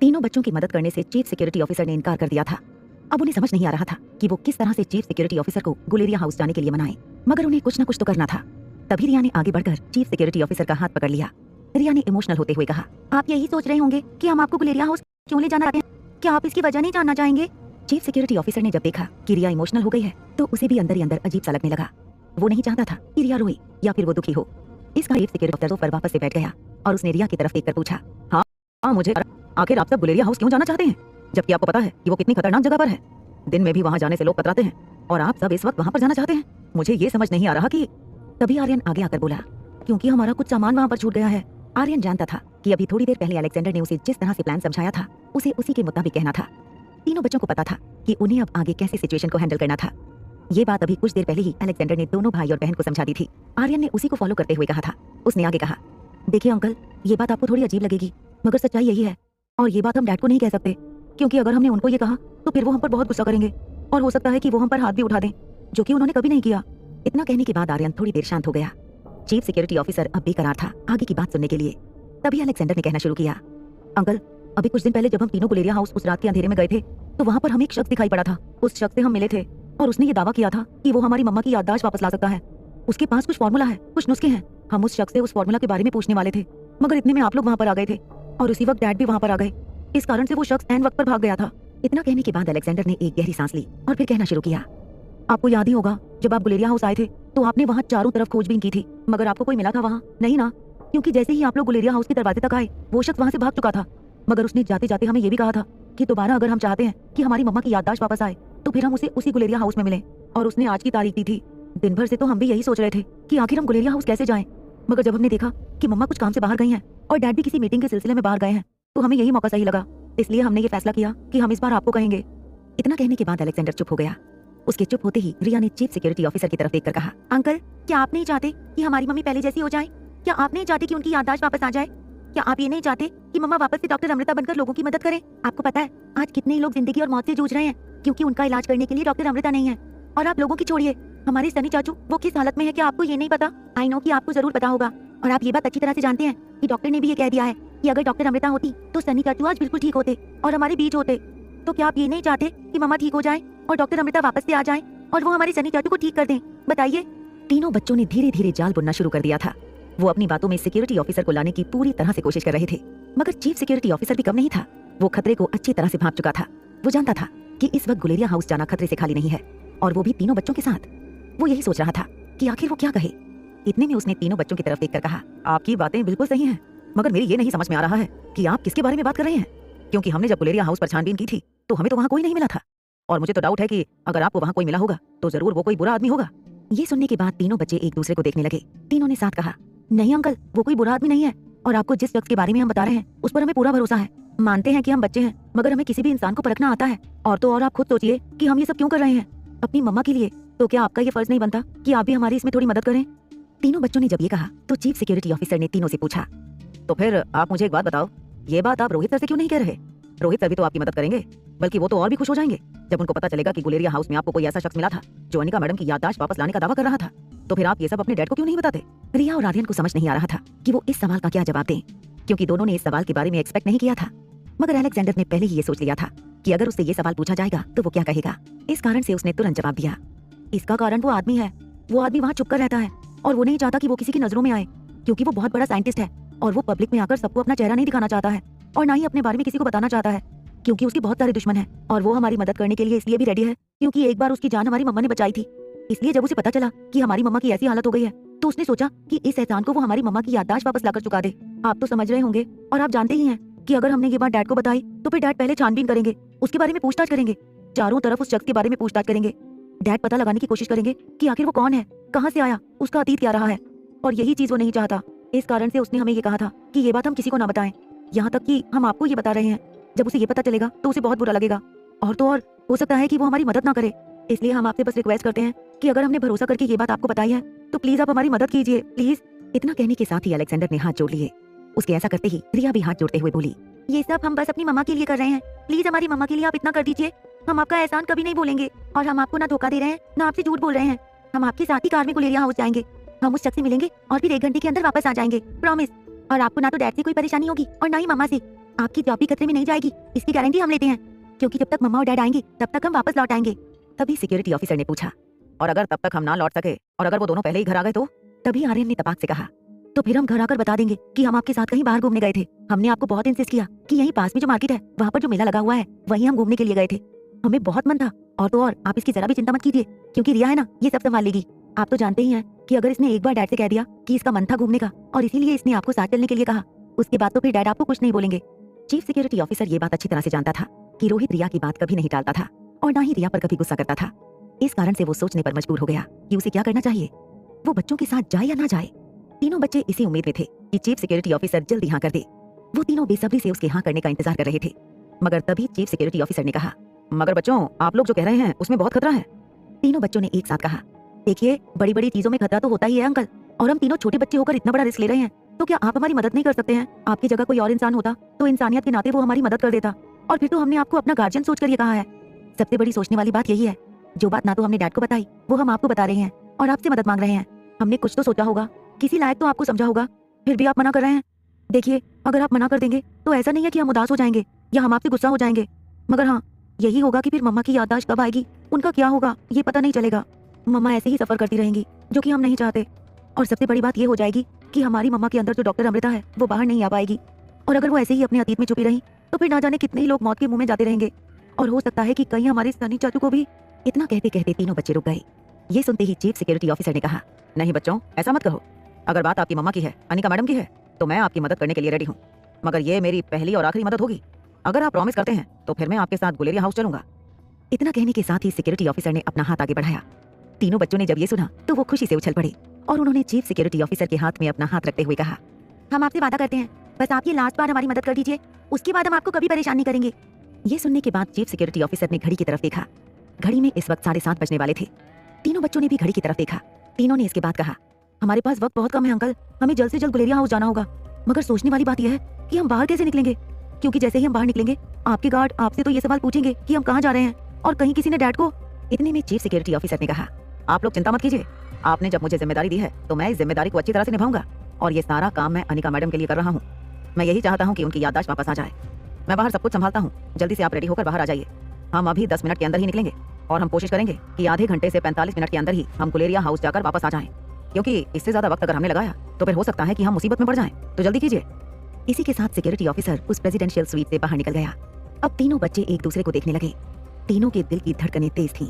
तीनों बच्चों की मदद करने से चीफ सिक्योरिटी ऑफिसर ने इनकार कर दिया था। अब उन्हें समझ नहीं आ रहा था कि वो किस तरह से चीफ सिक्योरिटी ऑफिसर को गुलेरिया हाउस जाने के लिए मनाएं, मगर उन्हें कुछ न कुछ तो करना था। तभी रिया ने आगे बढ़कर चीफ सिक्योरिटी ऑफिसर का हाथ पकड़ लिया। रिया ने इमोशनल होते हुए कहा, आप यही सोच रहे होंगे कि हम आपको गुलेरिया हाउस क्यों ले जाना चाहते हैं, क्या आप इसकी वजह नहीं जानना चाहेंगे? चीफ सिक्योरिटी ऑफिसर ने जब देखा कि रिया इमोशनल हो गई है तो उसे भी अंदर ही अंदर अजीब सा लगने लगा। वो नहीं चाहता था कि रिया रोए या फिर वो दुखी हो। इसका चीफ सिक्योरिटी ऑफिसर पर वापस से बैठ गया और उसने रिया की तरफ देखकर पूछा, हाँ मुझे आखिर आप सब गुलेरिया हाउस क्यों जाना चाहते हैं, जबकि आपको पता है कि वो कितनी खतरनाक जगह पर है। दिन में भी वहाँ जाने से लोग कतराते हैं और आप सब इस वक्त वहाँ पर जाना चाहते हैं। मुझे ये समझ नहीं आ रहा कि। तभी आर्यन आगे आकर बोला, क्योंकि हमारा कुछ सामान वहाँ पर छूट गया है। आर्यन जानता था कि अभी थोड़ी देर पहले अलेक्जेंडर ने उसे जिस तरह से प्लान समझाया था उसे उसी के मुताबिक कहना था। तीनों बच्चों को पता था कि उन्हें अब आगे कैसे सिचुएशन को हैंडल करना था। ये बात अभी कुछ देर पहले ही अलेक्जेंडर ने दोनों भाई और बहन को समझा दी थी। आर्यन ने उसी को फॉलो करते हुए कहा था। उसने आगे कहा, देखिए अंकल, ये बात आपको थोड़ी अजीब लगेगी मगर सच्चाई यही है, और ये बात हम डैड को नहीं कह सकते, क्योंकि अगर हमने उनको ये कहा तो फिर वो हम पर बहुत गुस्सा करेंगे और हो सकता है कि वो हम पर हाथ भी उठा दें, जो कि उन्होंने कभी नहीं किया। इतना कहने के बाद आर्यन थोड़ी देर शांत हो गया। चीफ सिक्योरिटी ऑफिसर अब बेकरार था आगे की बात सुनने के लिए। तभी अलेक्जेंडर ने कहना शुरू किया, अंकल, अभी कुछ दिन पहले जब हम तीनों गुलेरिया हाउस उस रात के अंधेरे में गए थे तो वहाँ पर हमें एक शख्स दिखाई पड़ा था। उस शख्स से हम मिले थे और उसने ये दावा किया था कि वो हमारी मम्मा की याददाश्त वापस ला सकता है। उसके पास कुछ फॉर्मूला है, कुछ नुस्खे हैं। हम उस शख्स से उस फॉर्मूला के बारे में पूछने वाले थे, मगर इतने में आप लोग वहाँ पर आ गए थे और उसी वक्त डैड भी वहाँ पर आ गए। इस कारण से वो शख्स ऐन वक्त पर भाग गया था। इतना कहने के बाद अलेक्जेंडर ने एक गहरी सांस ली और फिर कहना शुरू किया, आपको याद ही होगा जब आप गुलेरिया हाउस आए थे तो आपने वहाँ चारों तरफ खोजबीन की थी, मगर आपको कोई मिला था वहाँ नहीं ना? क्योंकि जैसे ही आप लोग गुलेरिया हाउस के दरवाजे तक आए वो शख्स वहाँ से भाग चुका था, मगर उसने जाते जाते हमें ये भी कहा था कि दोबारा अगर हम चाहते हैं कि हमारी मम्मा की याददाश्त वापस आए तो फिर हम उसे उसी गुलेरिया हाउस में मिलें। और उसने आज की तारीख दी थी। दिन भर से तो हम भी यही सोच रहे थे कि आखिर हम गुलेरिया हाउस कैसे जाएं, मगर जब हमने देखा कि मम्मा कुछ काम से बाहर गई हैं और डैड भी किसी मीटिंग के सिलसिले में बाहर गए हैं तो हमें यही मौका सही लगा, इसलिए हमने ये फैसला किया कि हम इस बार आपको कहेंगे। इतना कहने के बाद अलेक्जेंडर चुप हो गया। उसके चुप होते ही रिया ने चीफ सिक्योरिटी ऑफिसर की तरफ देखकर कहा, अंकल, क्या आप नहीं चाहते कि हमारी मम्मी पहले जैसी हो जाए? क्या आप नहीं चाहते कि उनकी याददाश्त वापस आ जाए? क्या आप ये नहीं चाहते कि मम्मा वापस से डॉक्टर अमृता बनकर लोगों की मदद करें? आपको पता है आज कितने ही लोग जिंदगी और मौत से जूझ रहे हैं क्योंकि उनका इलाज करने के लिए डॉक्टर अमृता नहीं है। और आप लोगों की छोड़िए, हमारे सनी चाचू वो किस हालत में है, क्या आपको ये नहीं पता? आई नो कि आपको जरूर पता होगा और आप ये बात अच्छी तरह से जानते हैं कि डॉक्टर ने भी ये कह दिया है कि अगर डॉक्टर अमृता होती तो सनी चाचू आज बिल्कुल ठीक होते और हमारे बीच होते। तो क्या आप ये नहीं चाहते कि मम्मा ठीक हो जाए और डॉक्टर अमृता वापस से आ जाए और वो हमारे सनी चाचू को ठीक कर दें? बताइए। तीनों बच्चों ने धीरे धीरे जाल बुनना शुरू कर दिया था। वो अपनी बातों में सिक्योरिटी ऑफिसर को लाने की पूरी तरह से कोशिश कर रहे थे, मगर चीफ सिक्योरिटी ऑफिसर भी कम नहीं था। वो खतरे को अच्छी तरह से भांप चुका था। वो जानता था कि इस वक्त गुलेरिया हाउस जाना खतरे से खाली नहीं है, और वो भी तीनों बच्चों के साथ। वो यही सोच रहा था कि आखिर वो क्या कहे। इतने में उसने तीनों बच्चों की तरफ देखकर कहा, आपकी बातें बिल्कुल सही हैं, मगर मेरी ये नहीं समझ में आ रहा है कि आप किसके बारे में बात कर रहे हैं, क्योंकि हमने जब गुलेरिया हाउस पर छानबीन की थी तो हमें तो वहाँ कोई नहीं मिला था, और मुझे तो डाउट है कि अगर आपको वहाँ कोई मिला होगा तो जरूर वो कोई बुरा आदमी होगा। ये सुनने के बाद तीनों बच्चे एक दूसरे को देखने लगे। तीनों ने साथ कहा, नहीं अंकल, वो कोई बुरा आदमी नहीं है, और आपको जिस शख्स के बारे में हम बता रहे हैं उस पर हमें पूरा भरोसा है। मानते हैं कि हम बच्चे हैं, मगर हमें किसी भी इंसान को परखना आता है। और तो और आप खुद सोचिए कि हम ये सब क्यों कर रहे हैं, अपनी मम्मा के लिए। तो क्या आपका ये फर्ज नहीं बनता कि आप भी हमारी इसमें थोड़ी मदद करें? तीनों बच्चों ने जब ये कहा तो चीफ सिक्योरिटी ऑफिसर ने तीनों से पूछा, तो फिर आप मुझे एक बात बताओ, ये बात आप रोहित सर से क्यों नहीं कह रहे? रोहित सर भी तो आपकी मदद करेंगे, बल्कि वो तो और भी खुश हो जाएंगे जब उनको पता चलेगा कि गुलेरिया हाउस में आपको कोई ऐसा शख्स मिला था जो अनिका मैडम की याददाश्त वापस लाने का दावा कर रहा था। तो फिर आप ये सब अपने डैड को क्यों नहीं बताते? रिया और आर्यन को समझ नहीं आ रहा था कि वो इस सवाल का क्या जवाब दें, क्योंकि दोनों ने इस सवाल के बारे में एक्सपेक्ट नहीं किया था। मगर अलेक्जेंडर ने पहले ही ये सोच लिया था कि अगर उससे ये सवाल पूछा जाएगा तो वो क्या कहेगा। इस कारण से उसने तुरंत जवाब दिया, इसका कारण वो आदमी है। वो आदमी वहाँ चुप कर रहता है और वो नहीं चाहता कि वो किसी की नजरों में आए, क्योंकि वो बहुत बड़ा साइंटिस्ट है और वो पब्लिक में आकर सबको अपना चेहरा नहीं दिखाना चाहता है और ना ही अपने बारे में किसी को बताना चाहता है, क्योंकि उसके बहुत सारे दुश्मन हैं। और वो हमारी मदद करने के लिए इसलिए भी रेडी है क्योंकि एक बार उसकी जान हमारी मम्मा ने बचाई थी। इसलिए जब उसे पता चला कि हमारी मम्मा की ऐसी हालत हो गई है तो उसने सोचा कि इस एहसान को वो हमारी मम्मा की याददाश्त वापस लाकर चुका दे। आप तो समझ रहे होंगे और आप जानते ही हैं कि अगर हमने ये बात डैड को बताई तो फिर डैड पहले छानबीन करेंगे, उसके बारे में पूछताछ करेंगे, चारों तरफ उस शख्स के बारे में पूछताछ करेंगे। डैड पता लगाने की कोशिश करेंगे कि आखिर वो कौन है, कहाँ से आया, उसका अतीत क्या रहा है, और यही चीज वो नहीं चाहता। इस कारण से उसने हमें ये कहा था कि ये बात हम किसी को ना बताएं, यहाँ तक कि हम आपको ये बता रहे हैं। जब उसे ये पता चलेगा तो उसे बहुत बुरा लगेगा, और तो और हो सकता है कि वो हमारी मदद ना करे। इसलिए हम आपसे बस रिक्वेस्ट करते हैं कि अगर हमने भरोसा करके ये बात आपको बताई है तो प्लीज आप हमारी मदद कीजिए, प्लीज। इतना कहने के साथ ही अलेक्जेंडर ने हाथ जोड़ लिए। उसके ऐसा करते ही रिया भी हाथ जोड़ते हुए बोली, ये सब हम बस अपनी मम्मा के लिए कर रहे हैं, प्लीज हमारी मम्मा के लिए आप इतना कर दीजिए। हम आपका एहसान कभी नहीं भूलेंगे और हम आपको ना धोखा दे रहे हैं ना आपसे झूठ बोल रहे हैं। हम आपके साथ ही कार में गुलेरिया हाउस जाएंगे, हम उस शख्स से मिलेंगे और फिर 1 घंटे के अंदर वापस आ जाएंगे, प्रॉमिस। और आपको ना तो डैड से कोई परेशानी होगी और ना ही मम्मा से। आपकी जॉब भी खतरे में नहीं जाएगी, इसकी गारंटी हम लेते हैं, क्योंकि जब तक मम्मा और डैड आएंगे तब तक हम वापस लौट आएंगे। तभी सिक्योरिटी ऑफिसर ने पूछा, और अगर तब तक हम ना लौट सके और अगर वो दोनों पहले ही घर आ गए तो? तभी आर्यन ने तपाक से कहा, तो फिर हम घर आकर बता देंगे कि हम आपके साथ कहीं बाहर घूमने गए थे। हमने आपको बहुत इंसिस्ट किया कि यहीं पास में जो मार्केट है वहाँ पर जो मेला लगा हुआ है वहीं हम घूमने के लिए गए थे। हमें बहुत मन था, और तो और आप इसकी जरा भी चिंता मत कीजिए, क्योंकि रिया है ना, ये सब संभाल लेगी। आप तो जानते ही हैं कि अगर इसने एक बार डैड से कह दिया कि इसका मन था घूमने का और इसीलिए इसने आपको साथ चलने के लिए कहा, उसके बाद तो फिर डैड आपको कुछ नहीं बोलेंगे। चीफ सिक्योरिटी ऑफिसर ये बात अच्छी तरह से जानता था कि रोहित रिया की बात कभी नहीं टालता था और ना ही रिया पर कभी गुस्सा करता था। इस कारण से वो सोचने पर मजबूर हो गया कि उसे क्या करना चाहिए, वो बच्चों के साथ जाए या ना जाए। तीनों बच्चे इसी उम्मीद में थे कि चीफ सिक्योरिटी ऑफिसर जल्दी हाँ कर दे। वो तीनों बेसब्री से उसके हाँ करने का इंतजार कर रहे थे, मगर तभी चीफ सिक्योरिटी ऑफिसर ने कहा, मगर बच्चों, आप लोग जो कह रहे हैं उसमें बहुत खतरा है। तीनों बच्चों ने एक साथ कहा, देखिए, बड़ी बड़ी चीजों में खतरा तो होता ही है अंकल, और हम तीनों छोटे बच्चे होकर इतना बड़ा रिस्क ले रहे हैं, तो क्या आप हमारी मदद नहीं कर सकते हैं? आपकी जगह कोई और इंसान होता तो इंसानियत के नाते वो हमारी मदद कर देता, और फिर तो हमने आपको अपना गार्जियन सोचकर ये कहा है। सबसे बड़ी सोचने वाली बात यही है, जो बात ना तो हमने डैड को बताई वो हम आपको बता रहे हैं और आपसे मदद मांग रहे हैं। हमने कुछ तो सोचा होगा, किसी लायक तो आपको समझा होगा, फिर भी आप मना कर रहे हैं। देखिए, अगर आप मना कर देंगे तो ऐसा नहीं है कि हम उदास हो जाएंगे या हम आपसे गुस्सा हो जाएंगे, मगर हाँ, यही होगा कि फिर मम्मा की याददाश्त कब आएगी, उनका क्या होगा ये पता नहीं चलेगा। मम्मा ऐसे ही सफर करती रहेंगी, जो कि हम नहीं चाहते। और सबसे बड़ी बात ये हो जाएगी कि हमारी मम्मा के अंदर जो डॉक्टर अमृता है वो बाहर नहीं आ पाएगी, और अगर वो ऐसे ही अपने अतीत में छुपी रही तो फिर ना जाने कितने ही लोग मौत के मुंह में जाते रहेंगे, और हो सकता है कि कहीं हमारे सनी चाचू को भी। इतना कहते कहते तीनों बच्चे रुक गए। ये सुनते ही चीफ सिक्योरिटी ऑफिसर ने कहा, नहीं बच्चों, ऐसा मत कहो। अगर बात आपकी मम्मा की है, अनिका मैडम की है, तो मैं आपकी मदद करने के लिए रेडी हूँ, मगर ये मेरी पहली और आखिरी मदद होगी। अगर आप प्रॉमिस करते हैं तो फिर मैं आपके साथ गुलेरिया हाउस चलूंगा। इतना कहने के साथ ही सिक्योरिटी ऑफिसर ने अपना हाथ आगे बढ़ाया। तीनों बच्चों ने जब ये सुना तो वो खुशी से उछल पड़े और उन्होंने चीफ सिक्योरिटी ऑफिसर के हाथ में अपना हाथ रखते हुए कहा, हम आपसे वादा करते हैं, बस आप ये लास्ट बार हमारी मदद कर दीजिए, उसके बाद हम आपको कभी परेशान नहीं करेंगे। ये सुनने के बाद चीफ सिक्योरिटी ऑफिसर ने घड़ी की तरफ देखा। घड़ी में इस वक्त 7:30 बजने वाले थे। तीनों बच्चों ने भी घड़ी की तरफ देखा। तीनों ने इसके बाद कहा, हमारे पास वक्त बहुत कम है अंकल, हमें जल्द से जल्द गुलेरिया हाउस जाना होगा, मगर सोचने वाली बात यह है कि हम बाहर कैसे निकलेंगे, क्योंकि जैसे ही हम बाहर निकलेंगे आपके गार्ड आपसे तो ये सवाल पूछेंगे कि हम कहाँ जा रहे हैं, और कहीं किसी ने डैड को। इतने में चीफ सिक्योरिटी ऑफिसर ने कहा, आप लोग चिंता मत कीजिए, आपने जब मुझे जिम्मेदारी दी है तो मैं इस जिम्मेदारी को अच्छी तरह से निभाऊंगा, और ये सारा काम मैं अनिका मैडम के लिए कर रहा हूँ। मैं यही चाहता हूँ कि उनकी याददाश्त वापस आ जाए। मैं बाहर सब कुछ संभालता हूँ, जल्दी से आप रेडी होकर बाहर आ जाइए। हम अभी 10 मिनट के अंदर ही निकलेंगे, और हम कोशिश करेंगे कि आधे घंटे से 45 मिनट के अंदर ही हम गुलेरिया हाउस जाकर वापस आ जाएं, क्योंकि इससे ज्यादा वक्त अगर हमने लगाया तो फिर हो सकता है कि हम मुसीबत में पड़ जाएं, तो जल्दी कीजिए। इसी के साथ सिक्योरिटी ऑफिसर उस प्रेसिडेंशियल स्वीट से बाहर निकल गया। अब तीनों बच्चे एक दूसरे को देखने लगे। तीनों के दिल की धड़कनें तेज थीं।